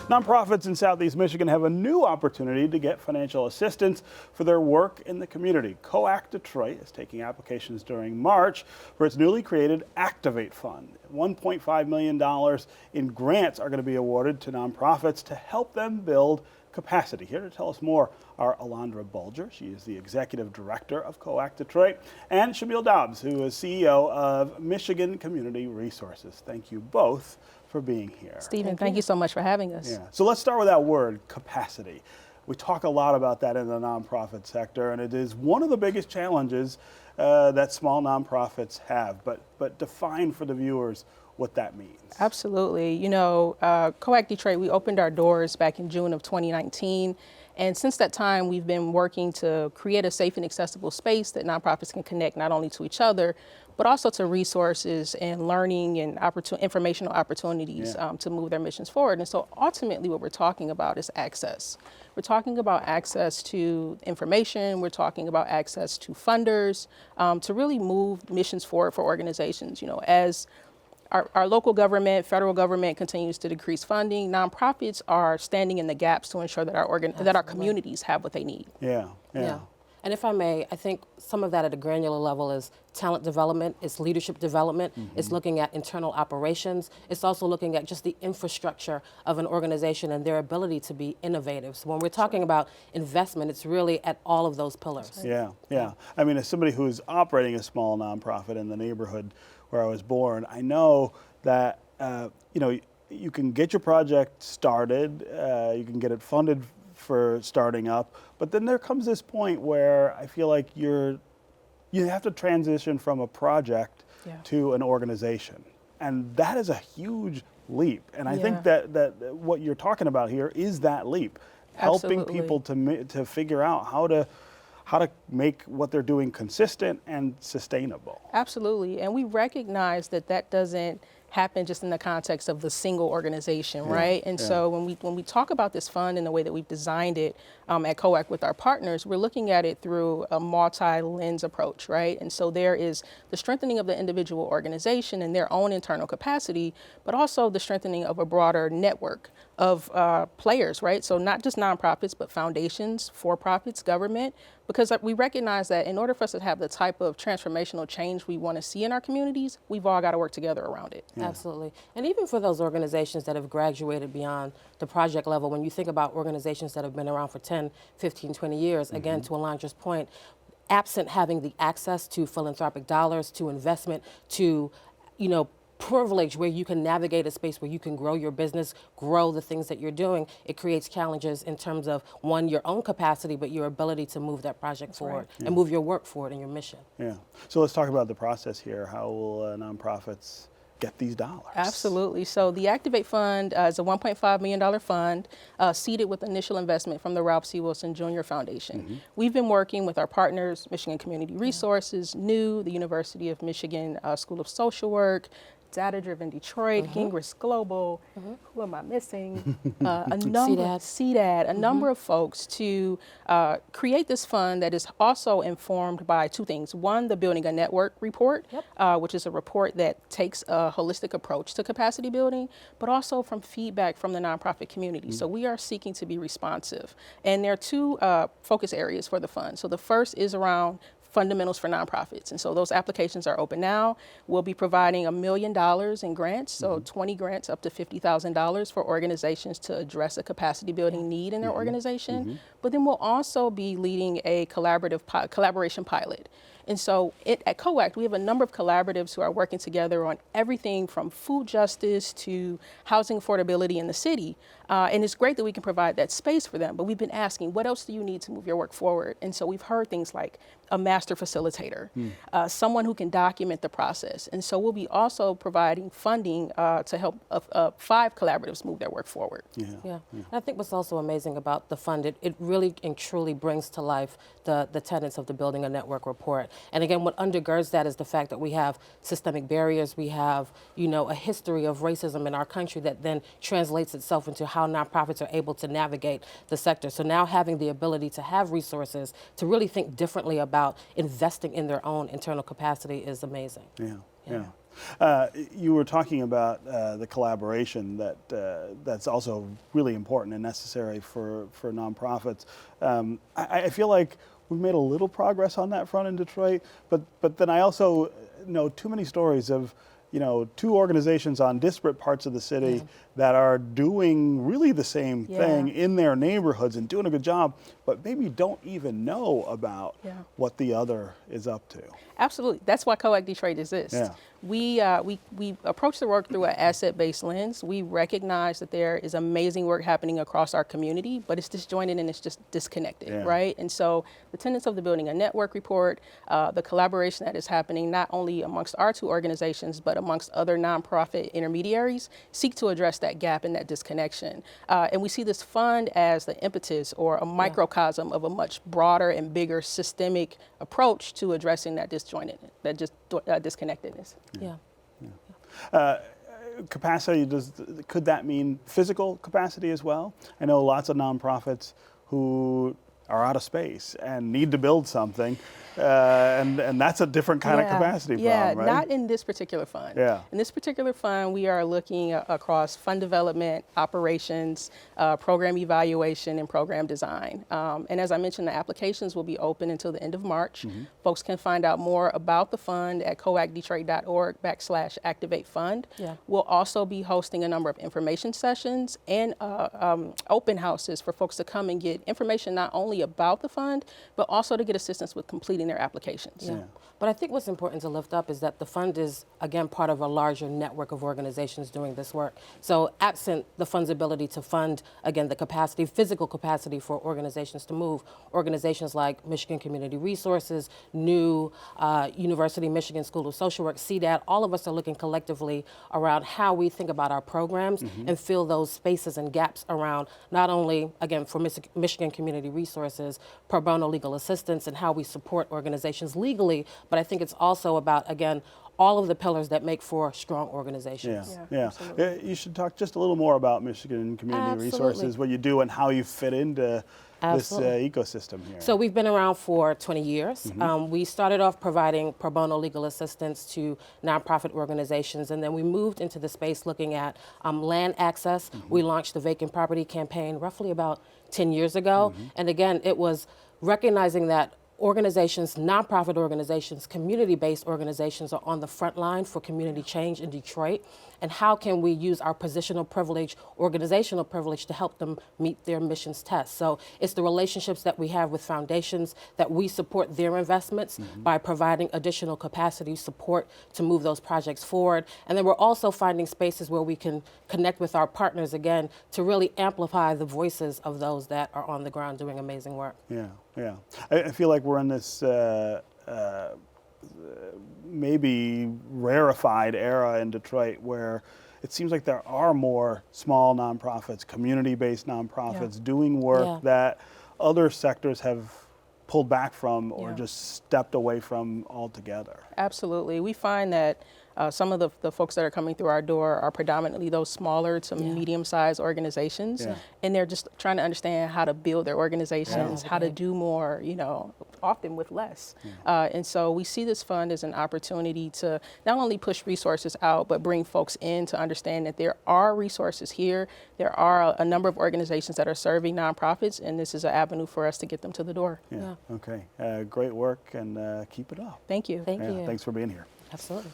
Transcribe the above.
Nonprofits in Southeast Michigan have a new opportunity to get financial assistance for their work in the community. COAC Detroit is taking applications during March for its newly created Activate Fund. $1.5 million in grants are going to be awarded to nonprofits to help them build capacity. Here to tell us more are Allandra Bulger, she is the Executive Director of COAC Detroit, and Shamyle Dobbs, who is CEO of Michigan Community Resources. Thank you both for being here. Stephen, thank you so much for having us. Yeah. So let's start with that word, capacity. We talk a lot about that in the nonprofit sector, and it is one of the biggest challenges that small nonprofits have. But define for the viewers what that means. Absolutely. You know, COAC Detroit, we opened our doors back in June of 2019. And since that time, we've been working to create a safe and accessible space that nonprofits can connect not only to each other, but also to resources and learning and informational opportunities to move their missions forward. And so ultimately what we're talking about is access. We're talking about access to information. We're talking about access to funders to really move missions forward for organizations. You know, as our local government, federal government continues to decrease funding, nonprofits are standing in the gaps to ensure that our communities have what they need. Yeah. And if I may, I think some of that at a granular level is talent development, it's leadership development, it's looking at internal operations, it's also looking at just the infrastructure of an organization and their ability to be innovative. So when we're talking about investment, it's really at all of those pillars. Yeah. I mean, as somebody who's operating a small nonprofit in the neighborhood where I was born, I know that you can get your project started, you can get it funded for starting up, but then there comes this point where I feel like you have to transition from a project to an organization, and that is a huge leap. And I think that what you're talking about here is that leap, helping people to figure out how to make what they're doing consistent and sustainable. Absolutely, and we recognize that doesn't happen just in the context of the single organization, right? And so when we talk about this fund and the way that we've designed it at COAC with our partners, we're looking at it through a multi-lens approach, right? And so there is the strengthening of the individual organization and their own internal capacity, but also the strengthening of a broader network of players, right? So not just nonprofits, but foundations, for-profits, government, because we recognize that in order for us to have the type of transformational change we want to see in our communities, we've all got to work together around it. Absolutely. And even for those organizations that have graduated beyond the project level, when you think about organizations that have been around for 10, 15, 20 years, again, to Allandra's point, absent having the access to philanthropic dollars, to investment, to, privilege where you can navigate a space where you can grow your business, grow the things that you're doing, it creates challenges in terms of, one, your own capacity, but your ability to move that project forward and move your work forward and your mission. Yeah. So let's talk about the process here. How will nonprofits get these dollars? Absolutely. So the Activate Fund is a $1.5 million fund seeded with initial investment from the Ralph C. Wilson Jr. Foundation. We've been working with our partners, Michigan Community Resources, NEW, the University of Michigan School of Social Work, Data Driven Detroit, Gingras Global, who am I missing? CDAD, a number of folks to create this fund that is also informed by two things. One, the Building a Network report, which is a report that takes a holistic approach to capacity building, but also from feedback from the nonprofit community. So we are seeking to be responsive. And there are two focus areas for the fund. So the first is around fundamentals for nonprofits. And so those applications are open now. We'll be providing $1 million in grants, so 20 grants up to $50,000 for organizations to address a capacity building need in their organization. But then we'll also be leading a collaboration pilot. And so at COAC, we have a number of collaboratives who are working together on everything from food justice to housing affordability in the city. And it's great that we can provide that space for them, but we've been asking, what else do you need to move your work forward? And so we've heard things like a master facilitator, someone who can document the process. And so we'll be also providing funding to help 5 collaboratives move their work forward. And I think what's also amazing about the fund, it really and truly brings to life the tenets of the Building a Network report. And again, what undergirds that is the fact that we have systemic barriers, we have, a history of racism in our country that then translates itself into how nonprofits are able to navigate the sector. So now having the ability to have resources to really think differently about investing in their own internal capacity is amazing. Yeah. You were talking about the collaboration that's also really important and necessary for nonprofits. I feel like we've made a little progress on that front in Detroit, but then I also know too many stories of two organizations on disparate parts of the city that are doing really the same thing in their neighborhoods and doing a good job, but maybe don't even know about what the other is up to. Absolutely. That's why COAC Detroit exists. Yeah. We approach the work through an asset-based lens. We recognize that there is amazing work happening across our community, but it's disjointed and it's just disconnected, right? And so the tenets of the Building a Network report, the collaboration that is happening not only amongst our two organizations, but amongst other nonprofit intermediaries, seek to address that gap and that disconnection. And we see this fund as the impetus or a microcosm of a much broader and bigger systemic approach to addressing that disconnectedness. Capacity, could that mean physical capacity as well? I know lots of nonprofits who are out of space and need to build something, and that's a different kind of capacity problem, right? Not in this particular fund. In this particular fund, we are looking across fund development, operations, program evaluation, and program design. And as I mentioned, the applications will be open until the end of March. Folks can find out more about the fund at coacdetroit.org/activate-fund. We'll also be hosting a number of information sessions and open houses for folks to come and get information not only about the fund, but also to get assistance with completing their applications. But I think what's important to lift up is that the fund is, again, part of a larger network of organizations doing this work. So absent the fund's ability to fund, again, the capacity, physical capacity for organizations to move, organizations like Michigan Community Resources, NEW, University Michigan School of Social Work, CDAT, all of us are looking collectively around how we think about our programs and fill those spaces and gaps around not only, again, for Michigan Community Resources, pro bono legal assistance and how we support organizations legally, but I think it's also about, again, all of the pillars that make for strong organizations. You should talk just a little more about Michigan Community Resources, what you do and how you fit into this ecosystem here. So we've been around for 20 years. We started off providing pro bono legal assistance to nonprofit organizations, and then we moved into the space looking at land access. We launched the Vacant Property Campaign roughly about 10 years ago. And again, it was recognizing that organizations, nonprofit organizations, community-based organizations are on the front line for community change in Detroit. And how can we use our positional privilege, organizational privilege to help them meet their missions test? So it's the relationships that we have with foundations that we support their investments by providing additional capacity support to move those projects forward. And then we're also finding spaces where we can connect with our partners again to really amplify the voices of those that are on the ground doing amazing work. I feel like we're in this maybe rarefied era in Detroit where it seems like there are more small nonprofits, community-based nonprofits doing work that other sectors have pulled back from or just stepped away from altogether. Absolutely. We find that some of the folks that are coming through our door are predominantly those smaller to medium-sized organizations, and they're just trying to understand how to build their organizations, how to do more, often with less. And so we see this fund as an opportunity to not only push resources out, but bring folks in to understand that there are resources here. There are a number of organizations that are serving nonprofits, and this is an avenue for us to get them to the door. Okay. Great work, and keep it up. Thank you. Thank you. Thanks for being here. Absolutely.